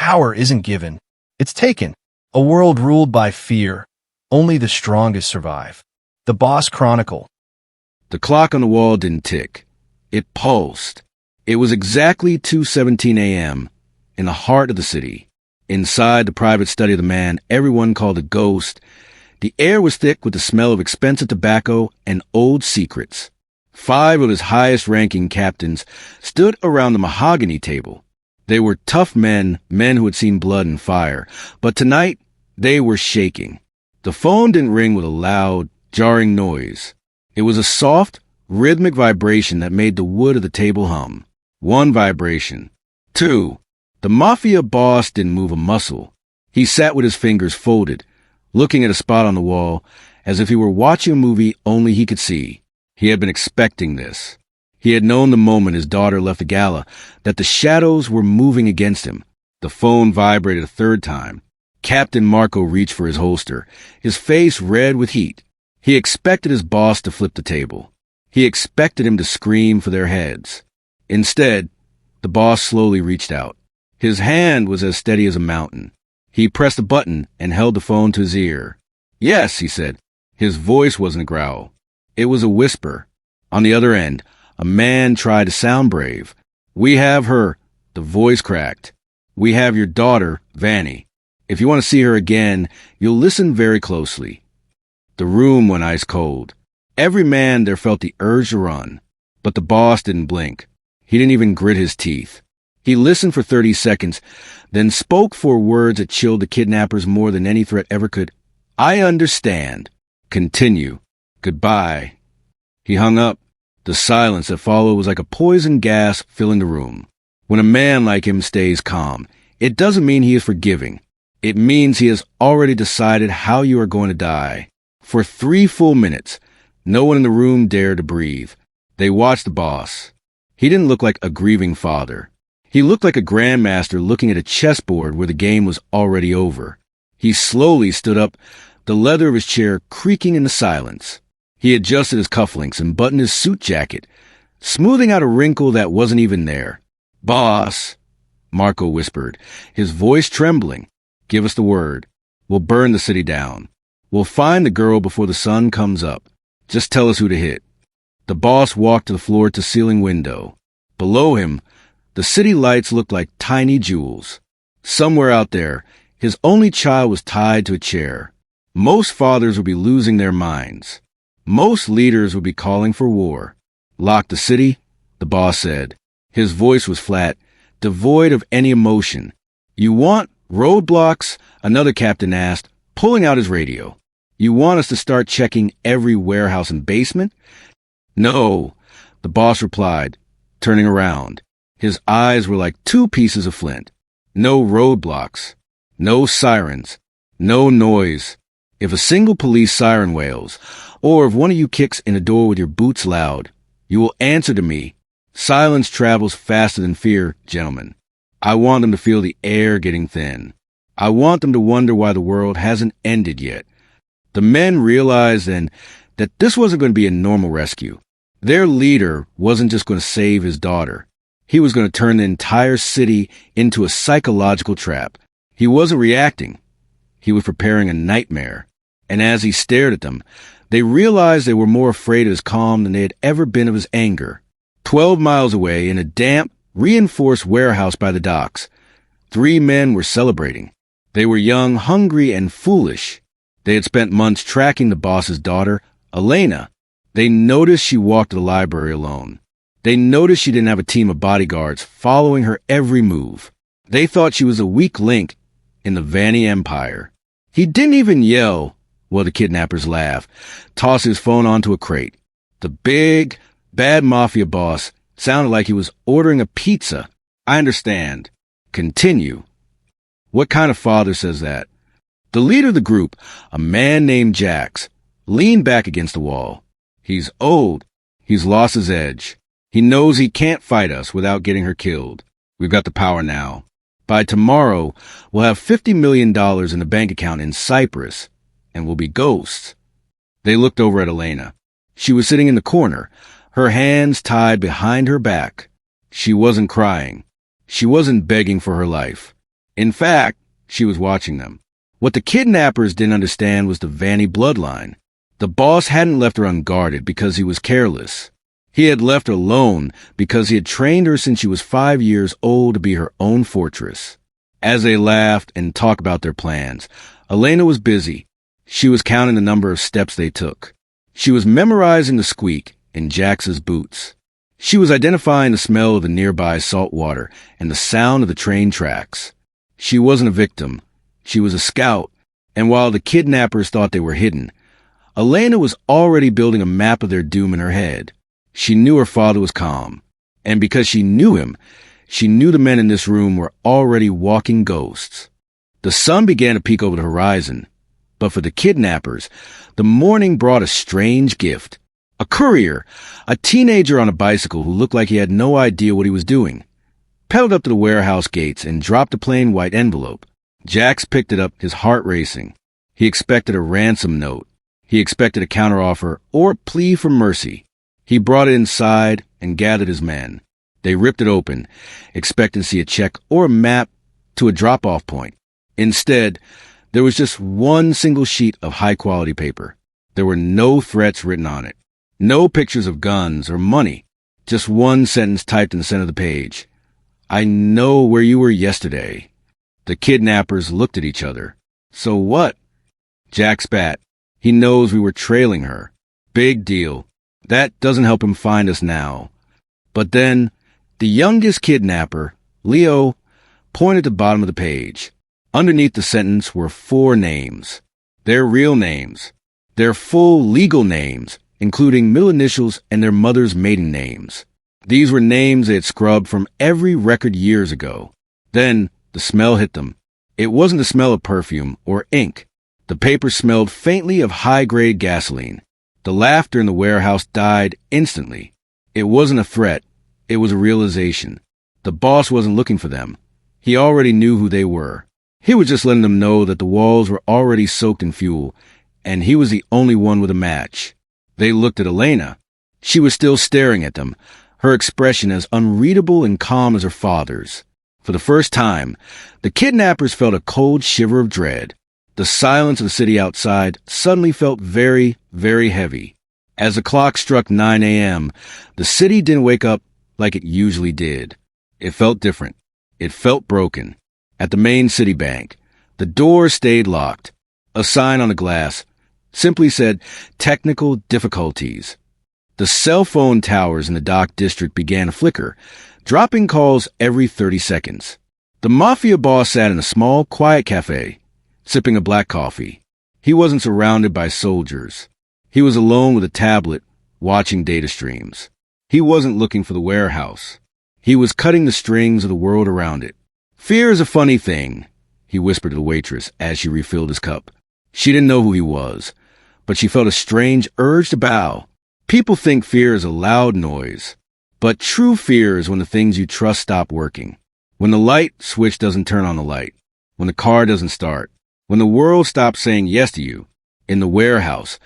power isn't given. It's taken. A world ruled by fear. Only the strongest survive. The Boss Chronicle. The clock on the wall didn't tick. It pulsed. It was exactly 2:17 a.m. in the heart of the city. Inside the private study of the man everyone called a ghost, the air was thick with the smell of expensive tobacco and old secrets. 5 of his highest-ranking captains stood around the mahogany table. They were tough men who had seen blood and fire, but tonight they were shaking. The phone didn't ring with a loud, jarring noise. It was a soft, rhythmic vibration that made the wood of the table hum. 1 vibration. 2. The Mafia Boss didn't move a muscle. He sat with his fingers folded, looking at a spot on the wall, as if he were watching a movie only he could see. He had been expecting this. He had known the moment his daughter left the gala that the shadows were moving against him. The phone vibrated a 3rd time. Captain Marco reached for his holster, his face red with heat. He expected his boss to flip the table. He expected him to scream for their heads. Instead, the boss slowly reached out. His hand was as steady as a mountain. He pressed a button and held the phone to his ear. "Yes," he said. His voice wasn't a growl. It was a whisper. On the other end, a man tried to sound brave. "We have her." The voice cracked. "We have your daughter, Vanny. If you want to see her again, you'll listen very closely." The room went ice cold. Every man there felt the urge to run. But the boss didn't blink. He didn't even grit his teeth. He listened for 30 seconds, then spoke 4 words that chilled the kidnappers more than any threat ever could. "I understand. Continue. Goodbye." He hung up. The silence that followed was like a poison gas filling the room. When a man like him stays calm, it doesn't mean he is forgiving. It means he has already decided how you are going to die. For 3 full minutes, no one in the room dared to breathe. They watched the boss. He didn't look like a grieving father. He looked like a grandmaster looking at a chessboard where the game was already over. He slowly stood up, the leather of his chair creaking in the silence. He adjusted his cufflinks and buttoned his suit jacket, smoothing out a wrinkle that wasn't even there. "Boss," Marco whispered, his voice trembling, "give us the word. We'll burn the city down. We'll find the girl before the sun comes up. Just tell us who to hit." The boss walked to the floor-to-ceiling window. Below him, the city lights looked like tiny jewels. Somewhere out there, his only child was tied to a chair. Most fathers would be losing their minds. Most leaders would be calling for war. "Lock the city," the boss said. His voice was flat, devoid of any emotion. "You want roadblocks?" another captain asked, pulling out his radio. "You want us to start checking every warehouse and basement?" "No," the boss replied, turning around. His eyes were like 2 pieces of flint. "No roadblocks. No sirens. No noise. If a single police siren wails, or if one of you kicks in a door with your boots loud, you will answer to me. Silence travels faster than fear, gentlemen. I want them to feel the air getting thin. I want them to wonder why the world hasn't ended yet." The men realized then that this wasn't going to be a normal rescue. Their leader wasn't just going to save his daughter. He was going to turn the entire city into a psychological trap. He wasn't reacting. He was preparing a nightmare. And as he stared at them, they realized they were more afraid of his calm than they had ever been of his anger. 12 miles away, in a damp, reinforced warehouse by the docks, 3 men were celebrating. They were young, hungry, and foolish. They had spent months tracking the boss's daughter, Elena. They noticed she walked to the library alone. They noticed she didn't have a team of bodyguards following her every move. They thought she was a weak link in the Vanny Empire. He didn't even yell. Well, the kidnappers laughed, tossed his phone onto a crate. The big, bad mafia boss sounded like he was ordering a pizza. "I understand. Continue." What kind of father says that? The leader of the group, a man named Jax, leaned back against the wall. He's old. He's lost his edge. He knows he can't fight us without getting her killed. We've got the power now. By tomorrow, we'll have $50 million in the bank account in Cyprus, and we'll be ghosts. They looked over at Elena. She was sitting in the corner, her hands tied behind her back. She wasn't crying. She wasn't begging for her life. In fact, she was watching them. What the kidnappers didn't understand was the Vanny bloodline. The boss hadn't left her unguarded because he was careless. He had left her alone because he had trained her since she was 5 years old to be her own fortress. As they laughed and talked about their plans, Elena was busy. She was counting the number of steps they took. She was memorizing the squeak in Jax's boots. She was identifying the smell of the nearby salt water and the sound of the train tracks. She wasn't a victim. She was a scout, and while the kidnappers thought they were hidden, Elena was already building a map of their doom in her head. She knew her father was calm, and because she knew him, she knew the men in this room were already walking ghosts. The sun began to peek over the horizon, but for the kidnappers, the morning brought a strange gift. A courier, a teenager on a bicycle who looked like he had no idea what he was doing, pedaled up to the warehouse gates and dropped a plain white envelope. Jax picked it up, his heart racing. He expected a ransom note. He expected a counteroffer or a plea for mercy. He brought it inside and gathered his men. They ripped it open, expecting to see a check or a map to a drop-off point. Instead, there was just one single sheet of high-quality paper. There were no threats written on it. No pictures of guns or money. Just one sentence typed in the center of the page. I know where you were yesterday. The kidnappers looked at each other. So what? Jack spat. He knows we were trailing her. Big deal. That doesn't help him find us now. But then, the youngest kidnapper, Leo, pointed to the bottom of the page. Underneath the sentence were 4 names. Their real names. Their full legal names, including middle initials and their mother's maiden names. These were names they had scrubbed from every record years ago. Then, the smell hit them. It wasn't the smell of perfume or ink. The paper smelled faintly of high-grade gasoline. The laughter in the warehouse died instantly. It wasn't a threat. It was a realization. The boss wasn't looking for them. He already knew who they were. He was just letting them know that the walls were already soaked in fuel, and he was the only one with a match. They looked at Elena. She was still staring at them, her expression as unreadable and calm as her father's. For the first time, the kidnappers felt a cold shiver of dread. The silence of the city outside suddenly felt very, very heavy. As the clock struck 9 a.m., the city didn't wake up like it usually did. It felt different. It felt broken. At the main city bank, the door stayed locked. A sign on the glass simply said, "Technical difficulties." The cell phone towers in the dock district began to flicker, dropping calls every 30 seconds. The Mafia Boss sat in a small, quiet cafe, sipping a black coffee. He wasn't surrounded by soldiers. He was alone with a tablet, watching data streams. He wasn't looking for the warehouse. He was cutting the strings of the world around it. "Fear is a funny thing," he whispered to the waitress as she refilled his cup. She didn't know who he was, but she felt a strange urge to bow. People think fear is a loud noise, but true fear is when the things you trust stop working. When the light switch doesn't turn on the light. When the car doesn't start. When the world stops saying yes to you. In the warehouse,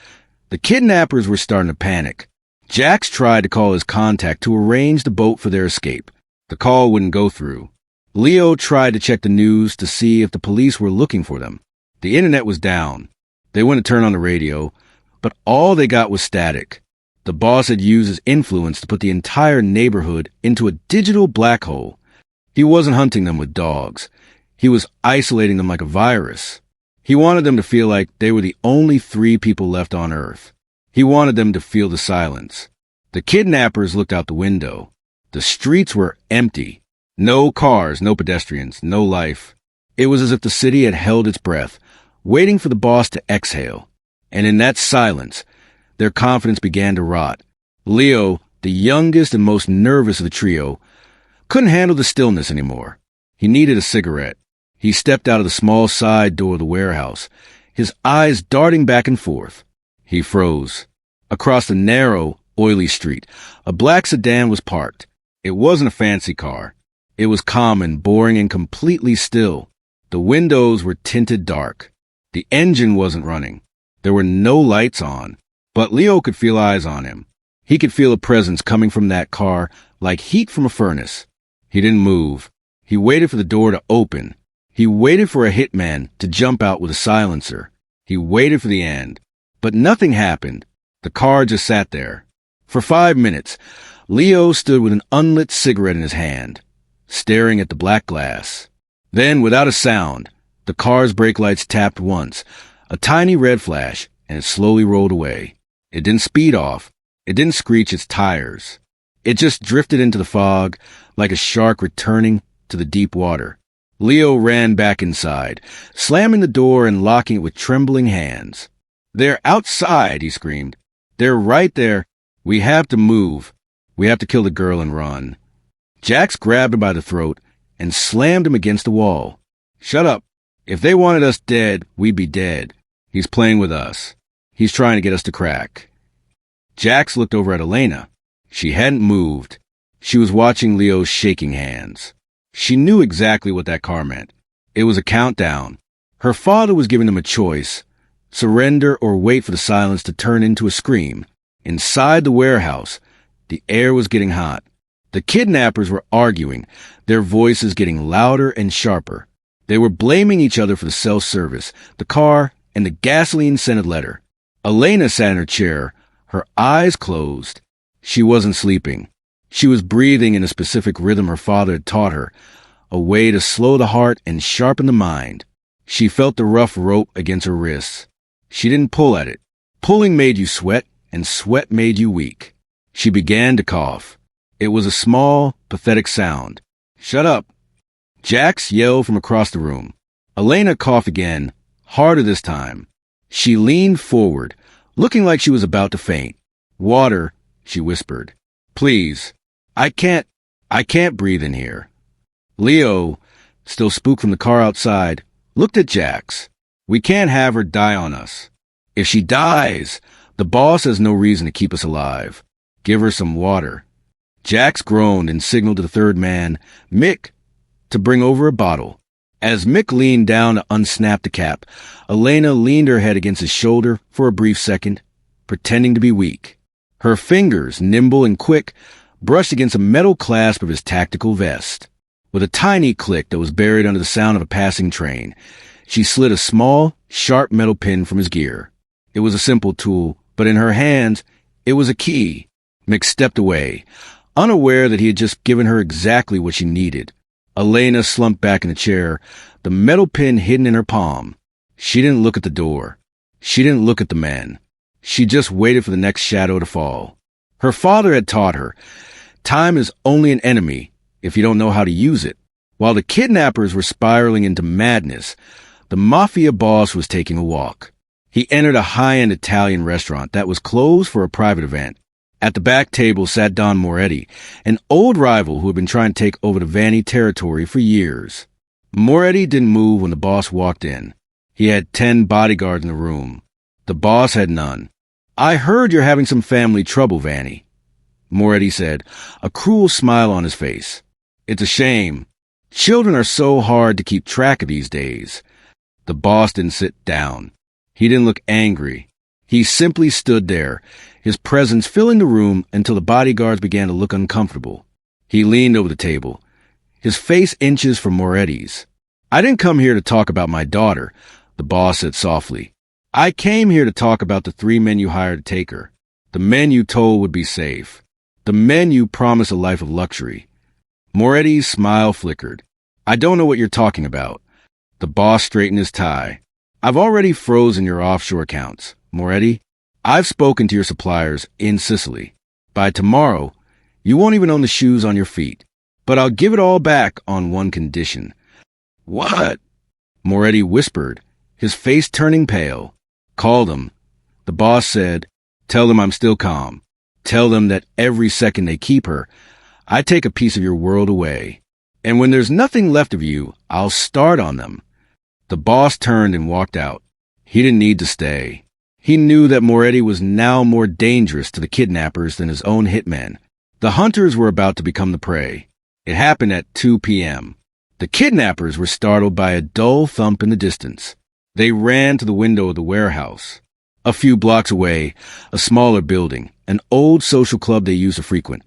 the kidnappers were starting to panic. Jax tried to call his contact to arrange the boat for their escape. The call wouldn't go through. Leo tried to check the news to see if the police were looking for them. The internet was down. They went to turn on the radio, but all they got was static. The boss had used his influence to put the entire neighborhood into a digital black hole. He wasn't hunting them with dogs. He was isolating them like a virus. He wanted them to feel like they were the only 3 people left on Earth. He wanted them to feel the silence. The kidnappers looked out the window. The streets were empty. No cars, no pedestrians, no life. It was as if the city had held its breath, waiting for the boss to exhale. And in that silence, their confidence began to rot. Leo, the youngest and most nervous of the trio, couldn't handle the stillness anymore. He needed a cigarette. He stepped out of the small side door of the warehouse, his eyes darting back and forth. He froze. Across the narrow, oily street, a black sedan was parked. It wasn't a fancy car. It was common, boring, and completely still. The windows were tinted dark. The engine wasn't running. There were no lights on. But Leo could feel eyes on him. He could feel a presence coming from that car like heat from a furnace. He didn't move. He waited for the door to open. He waited for a hitman to jump out with a silencer. He waited for the end. But nothing happened. The car just sat there. For 5 minutes, Leo stood with an unlit cigarette in his hand, staring at the black glass. Then, without a sound, the car's brake lights tapped once, a tiny red flash, and it slowly rolled away. It didn't speed off. It didn't screech its tires. It just drifted into the fog like a shark returning to the deep water. Leo ran back inside, slamming the door and locking it with trembling hands. "They're outside," he screamed. "They're right there. We have to move. We have to kill the girl and run." Jax grabbed him by the throat and slammed him against the wall. "Shut up. If they wanted us dead, we'd be dead. He's playing with us. He's trying to get us to crack." Jax looked over at Elena. She hadn't moved. She was watching Leo's shaking hands. She knew exactly what that car meant. It was a countdown. Her father was giving them a choice: surrender or wait for the silence to turn into a scream. Inside the warehouse, the air was getting hot. The kidnappers were arguing, their voices getting louder and sharper. They were blaming each other for the self-service, the car, and the gasoline-scented letter. Elena sat in her chair, her eyes closed. She wasn't sleeping. She was breathing in a specific rhythm her father had taught her, a way to slow the heart and sharpen the mind. She felt the rough rope against her wrists. She didn't pull at it. Pulling made you sweat, and sweat made you weak. She began to cough. It was a small, pathetic sound. "Shut up!" Jax yelled from across the room. Elena coughed again, harder this time. She leaned forward, looking like she was about to faint. "Water," she whispered. "Please. I can't breathe in here." Leo, still spooked from the car outside, looked at Jax. "We can't have her die on us. If she dies, the boss has no reason to keep us alive. Give her some water." Jax groaned and signaled to the third man, Mick, to bring over a bottle. As Mick leaned down to unsnap the cap, Elena leaned her head against his shoulder for a brief second, pretending to be weak. Her fingers, nimble and quick, brushed against a metal clasp of his tactical vest. With a tiny click that was buried under the sound of a passing train, she slid a small, sharp metal pin from his gear. It was a simple tool, but in her hands, it was a key. Mick stepped away, unaware that he had just given her exactly what she needed. Elena slumped back in the chair, the metal pin hidden in her palm. She didn't look at the door. She didn't look at the men. She just waited for the next shadow to fall. Her father had taught her, time is only an enemy if you don't know how to use it. While the kidnappers were spiraling into madness, the Mafia Boss was taking a walk. He entered a high-end Italian restaurant that was closed for a private event. At the back table sat Don Moretti, an old rival who had been trying to take over the Vanni territory for years. Moretti didn't move when the boss walked in. He had 10 bodyguards in the room. The boss had none. "I heard you're having some family trouble, Vanni," Moretti said, a cruel smile on his face. "It's a shame. Children are so hard to keep track of these days." The boss didn't sit down. He didn't look angry. He simply stood there, his presence filling the room until the bodyguards began to look uncomfortable. He leaned over the table, his face inches from Moretti's. "I didn't come here to talk about my daughter," the boss said softly. "I came here to talk about the 3 men you hired to take her. The men you told would be safe. The men you promised a life of luxury." Moretti's smile flickered. "I don't know what you're talking about." The boss straightened his tie. "I've already frozen your offshore accounts, Moretti. I've spoken to your suppliers in Sicily. By tomorrow, you won't even own the shoes on your feet. But I'll give it all back on one condition." "What?" Moretti whispered, his face turning pale. "Call them." The boss said, "Tell them I'm still calm. Tell them that every second they keep her, I take a piece of your world away. And when there's nothing left of you, I'll start on them." The boss turned and walked out. He didn't need to stay. He knew that Moretti was now more dangerous to the kidnappers than his own hitmen. The hunters were about to become the prey. It happened at 2 p.m. The kidnappers were startled by a dull thump in the distance. They ran to the window of the warehouse. A few blocks away, a smaller building, an old social club they used to frequent,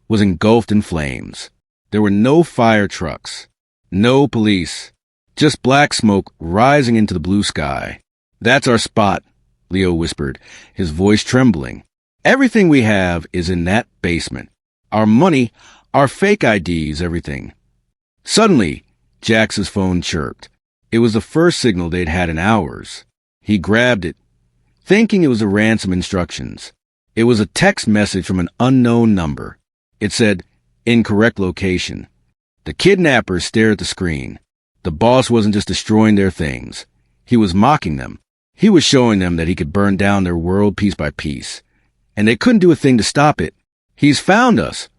was engulfed in flames. There were no fire trucks, no police, Just black smoke rising into the blue sky. "That's our spot," Leo whispered, his voice trembling. "Everything we have is in that basement. Our money, our fake IDs, everything." Suddenly, Jax's phone chirped. It was the first signal they'd had in hours. He grabbed it, thinking it was the ransom instructions. It was a text message from an unknown number. It said, "Incorrect location." The kidnappers stared at the screen. The boss wasn't just destroying their things. He was mocking them. He was showing them that he could burn down their world piece by piece. And they couldn't do a thing to stop it. "He's found us,"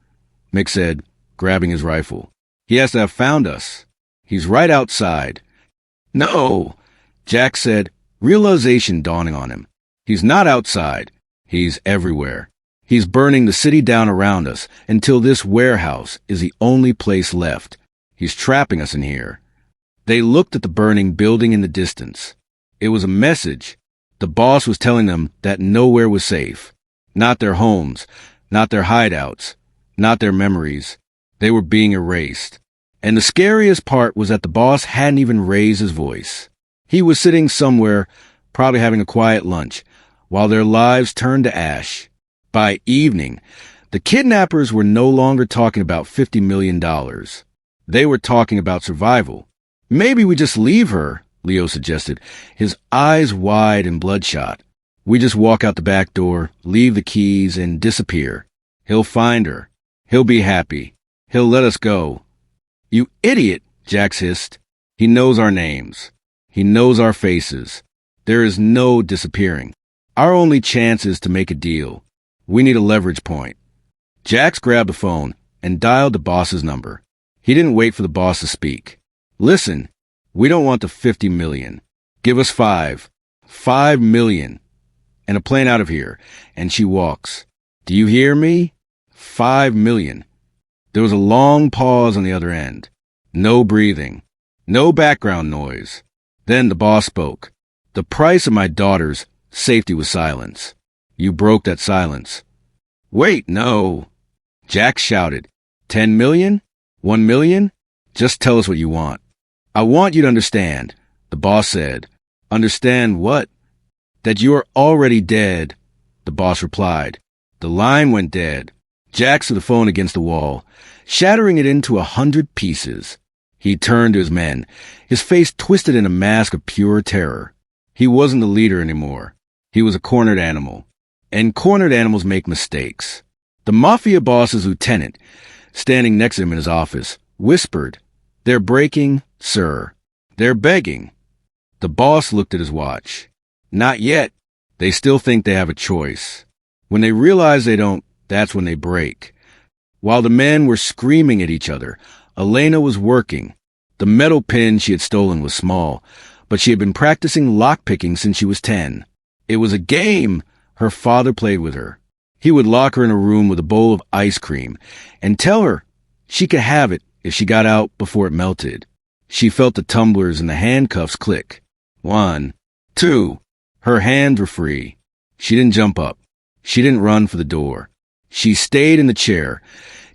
Mick said, grabbing his rifle. "He has to have found us. He's right outside." "No," Jack said, realization dawning on him. "He's not outside. He's everywhere. He's burning the city down around us until this warehouse is the only place left. He's trapping us in here." They looked at the burning building in the distance. It was a message. The boss was telling them that nowhere was safe. Not their homes, not their hideouts, not their memories. They were being erased. And the scariest part was that the boss hadn't even raised his voice. He was sitting somewhere, probably having a quiet lunch, while their lives turned to ash. By evening, the kidnappers were no longer talking about $50 million. They were talking about survival. "Maybe we just leave her," Leo suggested, his eyes wide and bloodshot. "We just walk out the back door, leave the keys, and disappear. He'll find her. He'll be happy. He'll let us go." "You idiot," Jax hissed. "He knows our names. He knows our faces. There is no disappearing. Our only chance is to make a deal. We need a leverage point." Jax grabbed the phone and dialed the boss's number. He didn't wait for the boss to speak. "Listen, we don't want the 50 million. Give us 5 million, and a plane out of here." And she walks. "Do you hear me? 5 million. There was a long pause on the other end. No breathing. No background noise. Then the boss spoke. "The price of my daughter's safety was silence. You broke that silence." "Wait, no." Jack shouted. 10 million? 1 million? Just tell us what you want." "I want you to understand," the boss said. "Understand what?" "That you are already dead," the boss replied. The line went dead. Jack threw the phone against the wall, shattering it into 100 pieces. He turned to his men, his face twisted in a mask of pure terror. He wasn't the leader anymore. He was a cornered animal. And cornered animals make mistakes. The Mafia Boss's lieutenant, standing next to him in his office, whispered, "They're breaking, sir. They're begging." The boss looked at his watch. "Not yet. They still think they have a choice. When they realize they don't, that's when they break." While the men were screaming at each other, Elena was working. The metal pin she had stolen was small, but she had been practicing lockpicking since she was 10. It was a game her father played with her. He would lock her in a room with a bowl of ice cream and tell her she could have it if she got out before it melted. She felt the tumblers and the handcuffs click. 1, 2. Her hands were free. She didn't jump up. She didn't run for the door. She stayed in the chair,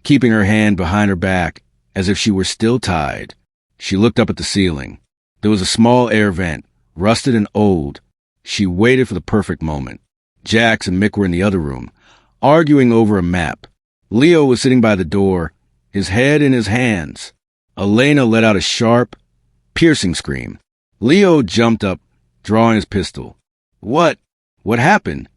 keeping her hand behind her back as if she were still tied. She looked up at the ceiling. There was a small air vent, rusted and old. She waited for the perfect moment. Jax and Mick were in the other room, arguing over a map. Leo was sitting by the door, his head in his hands. Elena let out a sharp, piercing scream. Leo jumped up, drawing his pistol. What happened?"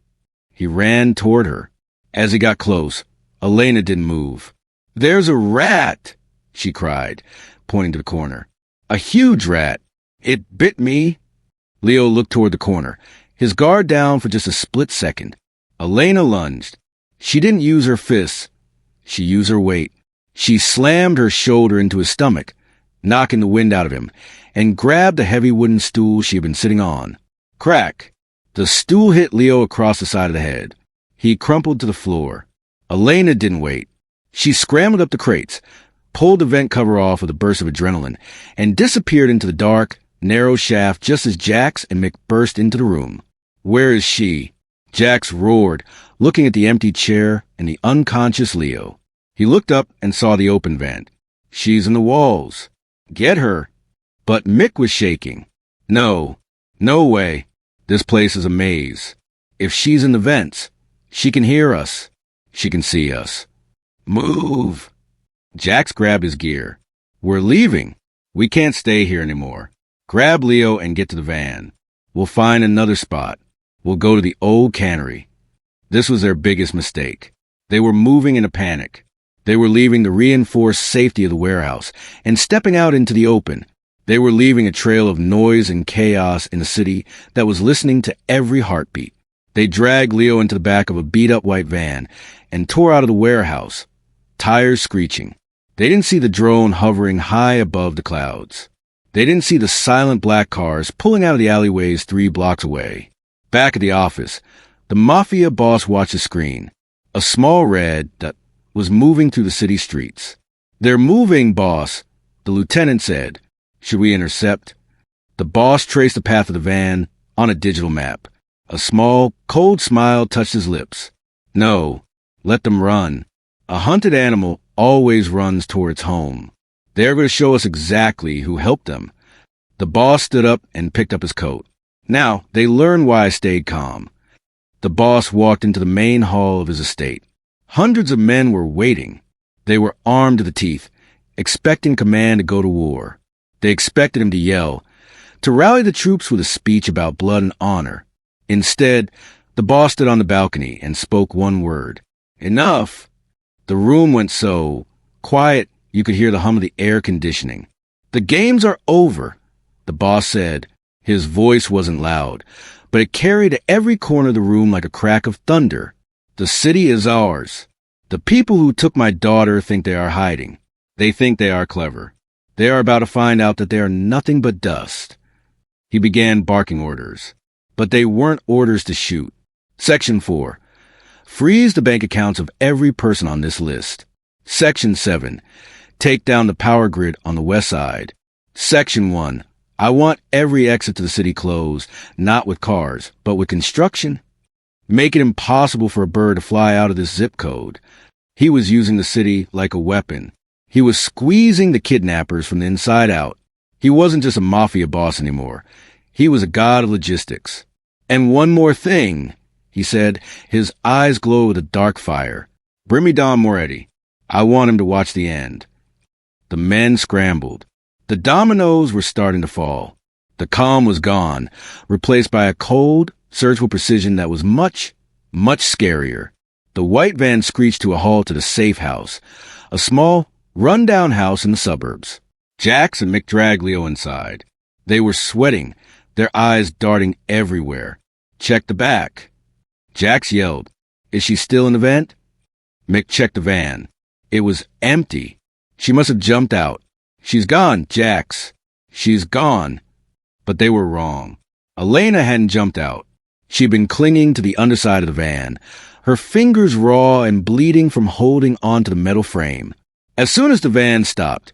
He ran toward her. As he got close, Elena didn't move. "There's a rat," she cried, pointing to the corner. "A huge rat. It bit me." Leo looked toward the corner, his guard down for just a split second. Elena lunged. She didn't use her fists. She used her weight. She slammed her shoulder into his stomach, knocking the wind out of him, and grabbed the heavy wooden stool she had been sitting on. Crack! The stool hit Leo across the side of the head. He crumpled to the floor. Elena didn't wait. She scrambled up the crates, pulled the vent cover off with a burst of adrenaline, and disappeared into the dark, narrow shaft just as Jax and Mick burst into the room. "Where is she?" Jax roared, looking at the empty chair and the unconscious Leo. He looked up and saw the open vent. "She's in the walls." "Get her." But Mick was shaking. No, no way. This place is a maze. If she's in the vents, she can hear us. She can see us. Move. Jax grabbed his gear. We're leaving. We can't stay here anymore. Grab Leo and get to the van. We'll find another spot. We'll go to the old cannery. This was their biggest mistake. They were moving in a panic. They were leaving the reinforced safety of the warehouse and stepping out into the open. They were leaving a trail of noise and chaos in a city that was listening to every heartbeat. They dragged Leo into the back of a beat-up white van and tore out of the warehouse, tires screeching. They didn't see the drone hovering high above the clouds. They didn't see the silent black cars pulling out of the alleyways 3 blocks away. Back at the office, the Mafia Boss watched the screen, a small red that was moving through the city streets. "They're moving, boss," the lieutenant said. "Should we intercept?" The boss traced the path of the van on a digital map. A small, cold smile touched his lips. "No, let them run. A hunted animal always runs towards home. They're going to show us exactly who helped them." The boss stood up and picked up his coat. "Now, they learn why I stayed calm." The boss walked into the main hall of his estate. Hundreds of men were waiting. They were armed to the teeth, expecting command to go to war. They expected him to yell, to rally the troops with a speech about blood and honor. Instead, the boss stood on the balcony and spoke one word. "Enough!" The room went so quiet you could hear the hum of the air conditioning. "The games are over," the boss said. His voice wasn't loud, but it carried to every corner of the room like a crack of thunder. "The city is ours. The people who took my daughter think they are hiding. They think they are clever. They are about to find out that they are nothing but dust." He began barking orders, but they weren't orders to shoot. Section 4. Freeze the bank accounts of every person on this list. Section 7. Take down the power grid on the west side. Section 1. I want every exit to the city closed, not with cars, but with construction. Make it impossible for a bird to fly out of this zip code. He was using the city like a weapon. He was squeezing the kidnappers from the inside out. He wasn't just a mafia boss anymore. He was a god of logistics. "And one more thing," he said, his eyes glowed with a dark fire. "Bring me Don Moretti. I want him to watch the end." The men scrambled. The dominoes were starting to fall. The calm was gone, replaced by a cold, surgical precision that was much, much scarier. The white van screeched to a halt at a safe house, a small, run-down house in the suburbs. Jax and Mick dragged Leo inside. They were sweating, their eyes darting everywhere. "Check the back." Jax yelled, "Is she still in the vent?" Mick checked the van. It was empty. She must have jumped out. "She's gone, Jax. She's gone." But they were wrong. Elena hadn't jumped out. She'd been clinging to the underside of the van, her fingers raw and bleeding from holding onto the metal frame. As soon as the van stopped,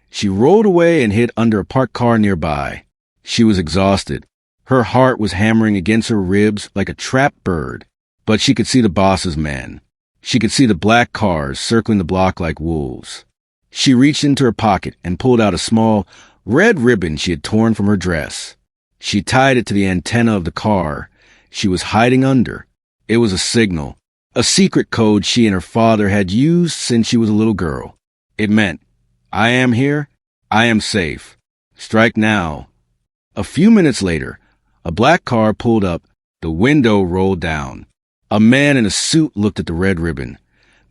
she rolled away and hid under a parked car nearby. She was exhausted. Her heart was hammering against her ribs like a trapped bird. But she could see the boss's men. She could see the black cars circling the block like wolves. She reached into her pocket and pulled out a small, red ribbon she had torn from her dress. She tied it to the antenna of the car she was hiding under. It was a signal, a secret code she and her father had used since she was a little girl. It meant, "I am here, I am safe. Strike now." A few minutes later, a black car pulled up, the window rolled down. A man in a suit looked at the red ribbon,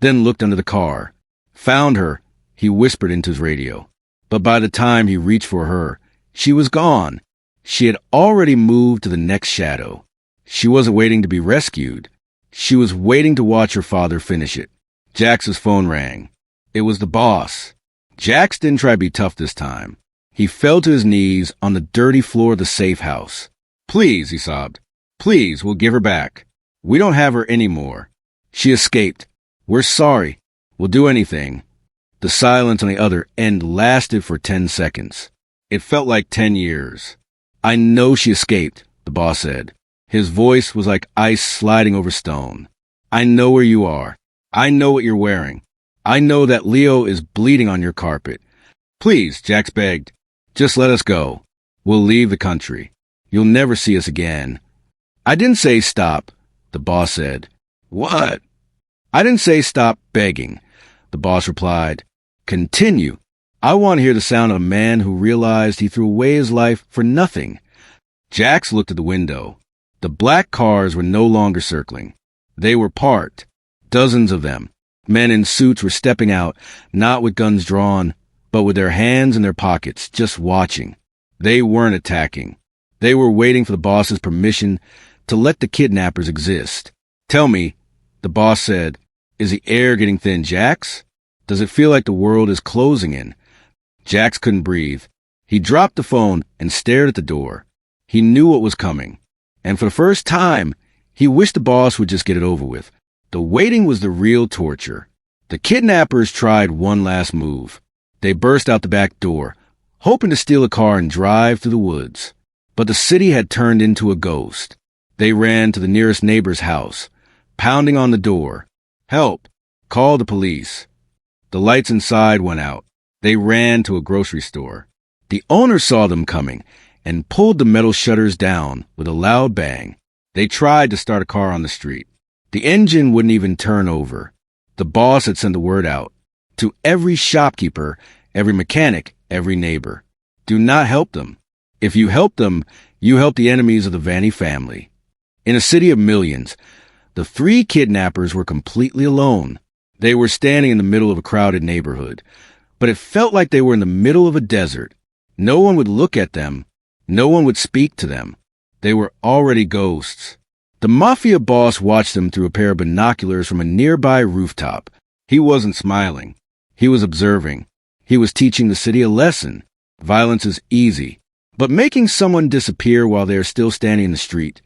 then looked under the car. "Found her," he whispered into his radio. But by the time he reached for her, she was gone. She had already moved to the next shadow. She wasn't waiting to be rescued. She was waiting to watch her father finish it. Jax's phone rang. It was the boss. Jax didn't try to be tough this time. He fell to his knees on the dirty floor of the safe house. "Please," he sobbed. "Please, we'll give her back. We don't have her anymore. She escaped. We're sorry. We'll do anything." The silence on the other end lasted for 10 seconds. It felt like 10 years. "I know she escaped," the boss said. His voice was like ice sliding over stone. "I know where you are. I know what you're wearing. I know that Leo is bleeding on your carpet. Please," Jax begged. Just let us go. We'll leave the country. You'll never see us again. I didn't say stop, the boss said. What? I didn't say stop begging, the boss replied. Continue. I want to hear the sound of a man who realized he threw away his life for nothing. Jax looked at the window. The black cars were no longer circling. They were parked. Dozens of them. Men in suits were stepping out, not with guns drawn, but with their hands in their pockets, just watching. They weren't attacking. They were waiting for the boss's permission to let the kidnappers exist. Tell me, the boss said, is the air getting thin, Jax? Does it feel like the world is closing in? Jax couldn't breathe. He dropped the phone and stared at the door. He knew what was coming. And for the first time, he wished the boss would just get it over with. The waiting was the real torture. The kidnappers tried one last move. They burst out the back door, hoping to steal a car and drive through the woods. But the city had turned into a ghost. They ran to the nearest neighbor's house, pounding on the door. Help! Call the police. The lights inside went out. They ran to a grocery store. The owner saw them coming and pulled the metal shutters down with a loud bang. They tried to start a car on the street. The engine wouldn't even turn over. The boss had sent the word out to every shopkeeper, every mechanic, every neighbor. Do not help them. If you help them, you help the enemies of the Vanny family. In a city of millions, the three kidnappers were completely alone. They were standing in the middle of a crowded neighborhood, but it felt like they were in the middle of a desert. No one would look at them. No one would speak to them. They were already ghosts. The Mafia Boss watched them through a pair of binoculars from a nearby rooftop. He wasn't smiling. He was observing. He was teaching the city a lesson. Violence is easy, but making someone disappear while they are still standing in the street,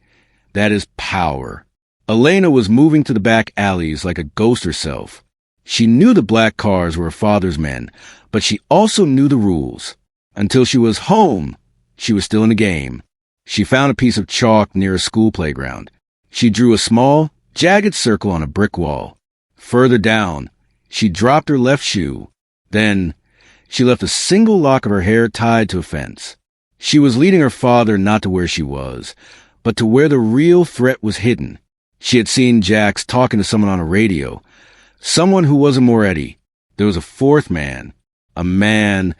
that is power. Elena was moving to the back alleys like a ghost herself. She knew the black cars were her father's men, but she also knew the rules. Until she was home, she was still in the game. She found a piece of chalk near a school playground. She drew a small, jagged circle on a brick wall. Further down, she dropped her left shoe. Then, she left a single lock of her hair tied to a fence. She was leading her father not to where she was, but to where the real threat was hidden. She had seen Jax talking to someone on a radio. Someone who wasn't Moretti. There was a fourth man. A man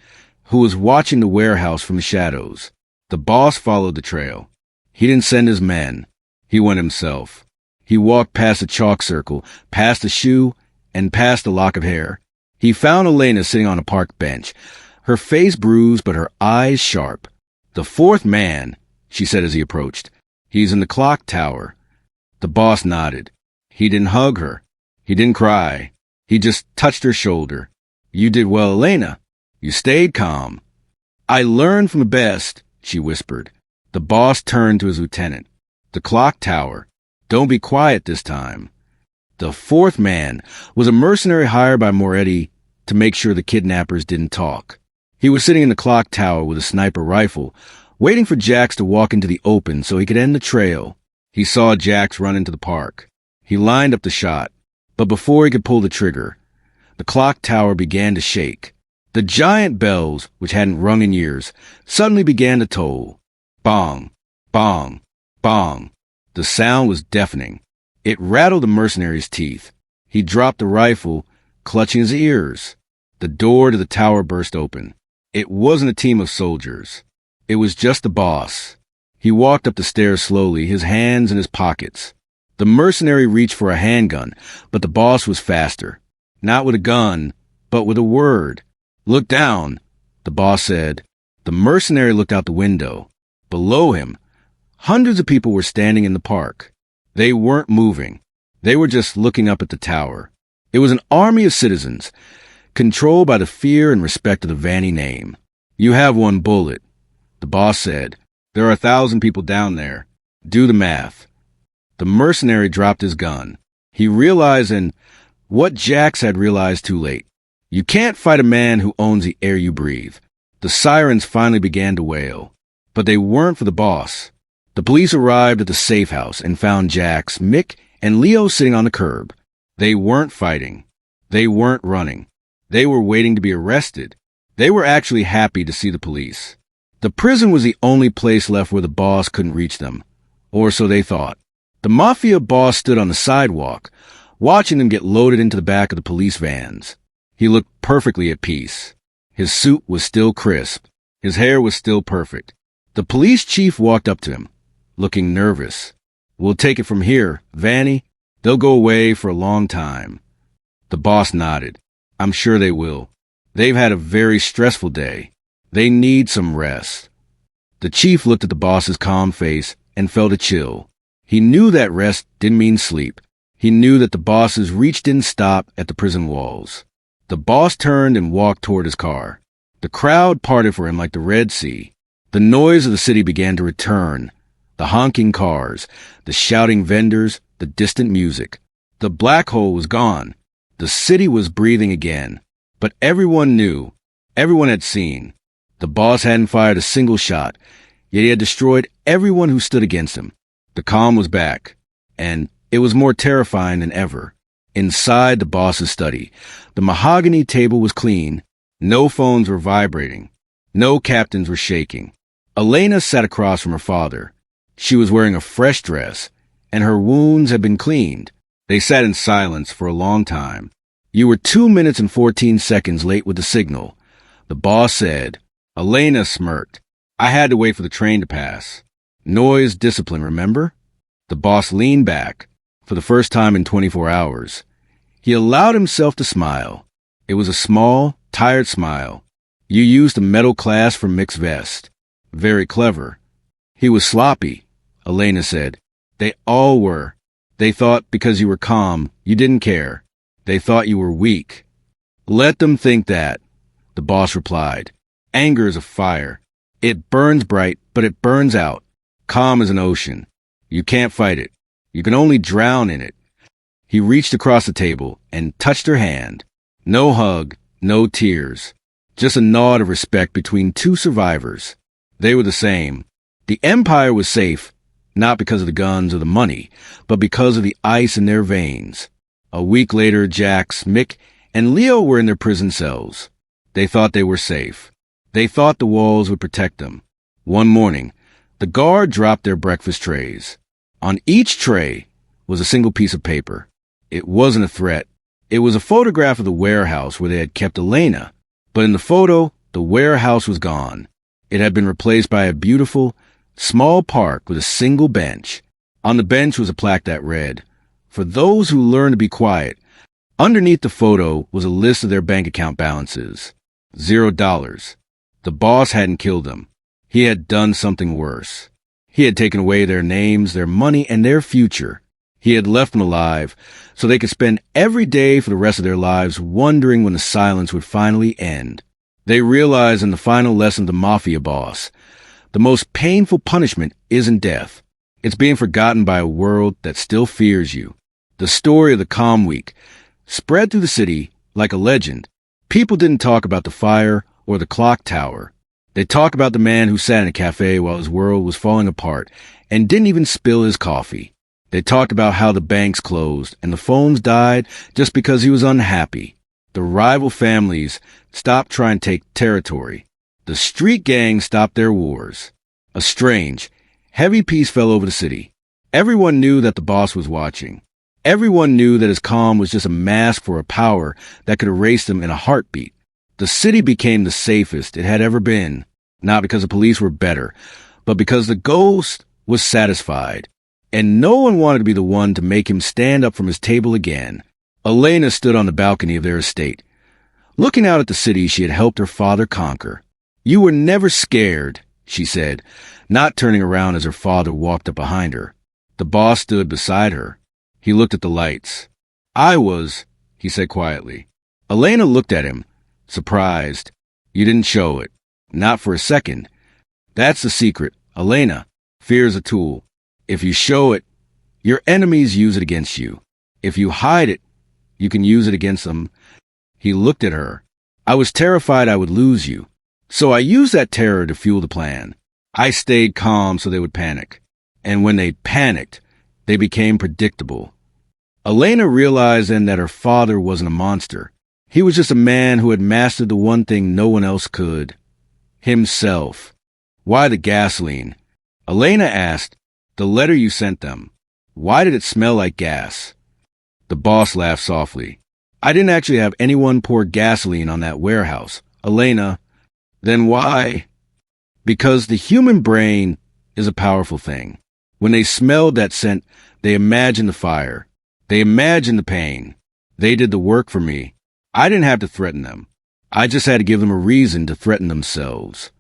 who was watching the warehouse from the shadows. The boss followed the trail. He didn't send his men. He went himself. He walked past the chalk circle, past the shoe, and past the lock of hair. He found Elena sitting on a park bench, her face bruised but her eyes sharp. The fourth man, she said as he approached. He's in the clock tower. The boss nodded. He didn't hug her. He didn't cry. He just touched her shoulder. You did well, Elena. You stayed calm. I learned from the best, she whispered. The boss turned to his lieutenant. The clock tower. Don't be quiet this time. The fourth man was a mercenary hired by Moretti to make sure the kidnappers didn't talk. He was sitting in the clock tower with a sniper rifle, waiting for Jax to walk into the open so he could end the trail. He saw Jax run into the park. He lined up the shot, but before he could pull the trigger, the clock tower began to shake. The giant bells, which hadn't rung in years, suddenly began to toll. Bong, bong, bong. The sound was deafening. It rattled the mercenary's teeth. He dropped the rifle, clutching his ears. The door to the tower burst open. It wasn't a team of soldiers. It was just the boss. He walked up the stairs slowly, his hands in his pockets. The mercenary reached for a handgun, but the boss was faster. Not with a gun, but with a word. Look down, the boss said. The mercenary looked out the window. Below him, hundreds of people were standing in the park. They weren't moving. They were just looking up at the tower. It was an army of citizens, controlled by the fear and respect of the Vanny name. You have one bullet, the boss said. There are 1,000 people down there. Do the math. The mercenary dropped his gun. He realized, and what Jax had realized too late. You can't fight a man who owns the air you breathe. The sirens finally began to wail. But they weren't for the boss. The police arrived at the safe house and found Jax, Mick, and Leo sitting on the curb. They weren't fighting. They weren't running. They were waiting to be arrested. They were actually happy to see the police. The prison was the only place left where the boss couldn't reach them, or so they thought. The Mafia Boss stood on the sidewalk, watching them get loaded into the back of the police vans. He looked perfectly at peace. His suit was still crisp. His hair was still perfect. The police chief walked up to him, looking nervous. "We'll take it from here, Vanny. They'll go away for a long time." The boss nodded. "I'm sure they will. They've had a very stressful day. They need some rest." The chief looked at the boss's calm face and felt a chill. He knew that rest didn't mean sleep. He knew that the boss's reach didn't stop at the prison walls. The boss turned and walked toward his car. The crowd parted for him like the Red Sea. The noise of the city began to return. The honking cars, the shouting vendors, the distant music. The black hole was gone. The city was breathing again. But everyone knew. Everyone had seen. The boss hadn't fired a single shot, yet he had destroyed everyone who stood against him. The calm was back, and it was more terrifying than ever. Inside the boss's study, the mahogany table was clean. No phones were vibrating. No captains were shaking. Elena sat across from her father. She was wearing a fresh dress, and her wounds had been cleaned. They sat in silence for a long time. "You were 2 minutes and 14 seconds late with the signal," the boss said. Elena smirked. "I had to wait for the train to pass. Noise discipline, remember?" The boss leaned back, for the first time in 24 hours. He allowed himself to smile. It was a small, tired smile. "You used a metal clasp from Mick's vest. Very clever." "He was sloppy," Elena said. "They all were. They thought because you were calm, you didn't care. They thought you were weak." "Let them think that," the boss replied. "Anger is a fire. It burns bright, but it burns out. Calm is an ocean. You can't fight it. You can only drown in it." He reached across the table and touched her hand. No hug, no tears. Just a nod of respect between two survivors. They were the same. The Empire was safe, not because of the guns or the money, but because of the ice in their veins. A week later, Jax, Mick, and Leo were in their prison cells. They thought they were safe. They thought the walls would protect them. One morning, the guard dropped their breakfast trays. On each tray was a single piece of paper. It wasn't a threat. It was a photograph of the warehouse where they had kept Elena. But in the photo, the warehouse was gone. It had been replaced by a beautiful, small park with a single bench. On the bench was a plaque that read, "For those who learn to be quiet." Underneath the photo was a list of their bank account balances. $0. The boss hadn't killed them. He had done something worse. He had taken away their names, their money, and their future. He had left them alive so they could spend every day for the rest of their lives wondering when the silence would finally end. They realized in the final lesson of the Mafia Boss, the most painful punishment isn't death. It's being forgotten by a world that still fears you. The story of the Calm Week spread through the city like a legend. People didn't talk about the fire or the clock tower. They talked about the man who sat in a cafe while his world was falling apart and didn't even spill his coffee. They talked about how the banks closed and the phones died just because he was unhappy. The rival families stopped trying to take territory. The street gangs stopped their wars. A strange, heavy peace fell over the city. Everyone knew that the boss was watching. Everyone knew that his calm was just a mask for a power that could erase them in a heartbeat. The city became the safest it had ever been, not because the police were better, but because the ghost was satisfied. And no one wanted to be the one to make him stand up from his table again. Elena stood on the balcony of their estate. Looking out at the city she had helped her father conquer. "You were never scared," she said, not turning around as her father walked up behind her. The boss stood beside her. He looked at the lights. "I was," he said quietly. Elena looked at him, surprised. "You didn't show it. Not for a second. That's the secret, Elena. Fear is a tool. If you show it, your enemies use it against you. If you hide it, you can use it against them." He looked at her. "I was terrified I would lose you. So I used that terror to fuel the plan. I stayed calm so they would panic. And when they panicked, they became predictable." Elena realized then that her father wasn't a monster. He was just a man who had mastered the one thing no one else could. Himself. Why the gasoline? Elena asked. The letter you sent them. Why did it smell like gas? The boss laughed softly. I didn't actually have anyone pour gasoline on that warehouse. Elena, then why? Because the human brain is a powerful thing. When they smelled that scent, they imagined the fire. They imagined the pain. They did the work for me. I didn't have to threaten them. I just had to give them a reason to threaten themselves.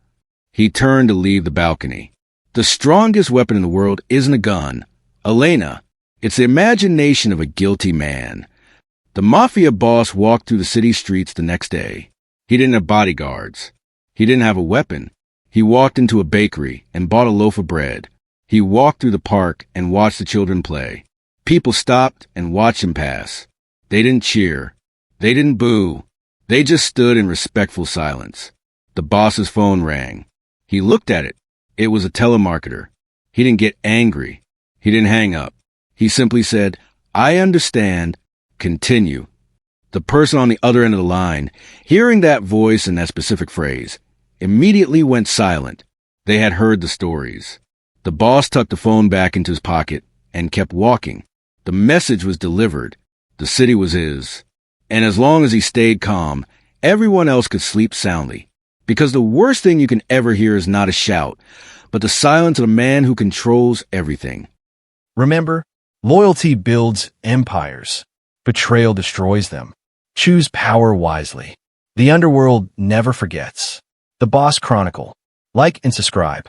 He turned to leave the balcony. The strongest weapon in the world isn't a gun. Elena, it's the imagination of a guilty man. The Mafia Boss walked through the city streets the next day. He didn't have bodyguards. He didn't have a weapon. He walked into a bakery and bought a loaf of bread. He walked through the park and watched the children play. People stopped and watched him pass. They didn't cheer. They didn't boo. They just stood in respectful silence. The boss's phone rang. He looked at it. It was a telemarketer. He didn't get angry. He didn't hang up. He simply said, I understand. Continue. The person on the other end of the line, hearing that voice and that specific phrase, immediately went silent. They had heard the stories. The boss tucked the phone back into his pocket and kept walking. The message was delivered. The city was his. And as long as he stayed calm, everyone else could sleep soundly. Because the worst thing you can ever hear is not a shout, but the silence of a man who controls everything. Remember, loyalty builds empires. Betrayal destroys them. Choose power wisely. The underworld never forgets. The Boss Chronicle. Like and subscribe.